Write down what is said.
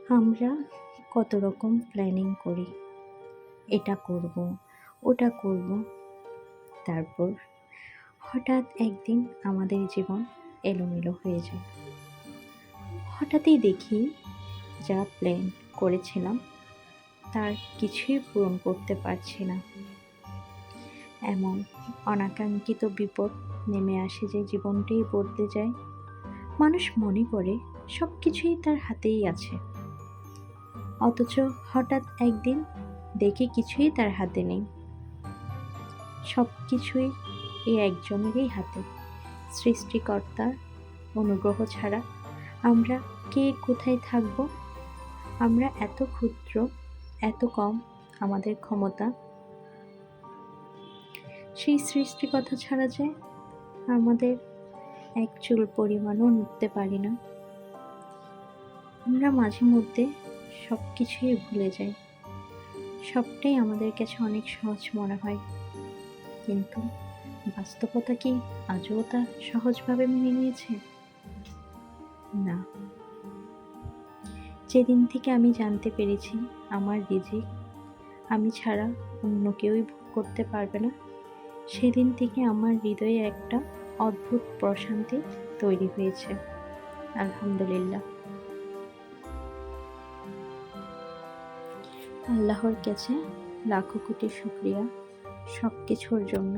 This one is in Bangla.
আমরা কত রকম প্ল্যানিং করি, এটা করব, ওটা করব। তারপর হঠাৎ একদিন আমাদের জীবন এলোমেলো হয়ে যায়। হঠাৎই দেখি যা প্ল্যান করেছিলাম তার কিছুই পূরণ করতে পারছি না। এমন অনাকাঙ্ক্ষিত বিপদ নেমে আসে যে জীবনটাই বদলে যায়। মানুষ মনে করে সব কিছুই তার হাতেই আছে, অথচ হঠাৎ একদিন দেখে কিছুই তার হাতে নেই। সব কিছুই এই একজনেরই হাতে। সৃষ্টিকর্তার অনুগ্রহ ছাড়া আমরা কে কোথায় থাকব? আমরা এত ক্ষুদ্র, এত কম আমাদের ক্ষমতা। সেই সৃষ্টিকর্তা ছাড়া যে আমাদের এক চুল পরিমাণও নড়তে পারি না। আমরা মাঝে মধ্যে সব কিছুই ভুলে যাই। সবটাই আমাদের কাছে অনেক সহজ মনে হয়, কিন্তু বাস্তবতা কি আজও তা সহজভাবে মেনে নিয়েছে? না। যেদিন থেকে আমি জানতে পেরেছি আমার রিজিক আমি ছাড়া অন্য কেউই ভোগ করতে পারবে না, সেদিন থেকে আমার হৃদয়ে একটা অদ্ভুত প্রশান্তি তৈরি হয়েছে। আলহামদুলিল্লাহ। আল্লাহর কাছে লাখো কোটি শুকরিয়া সব কিছুর জন্য।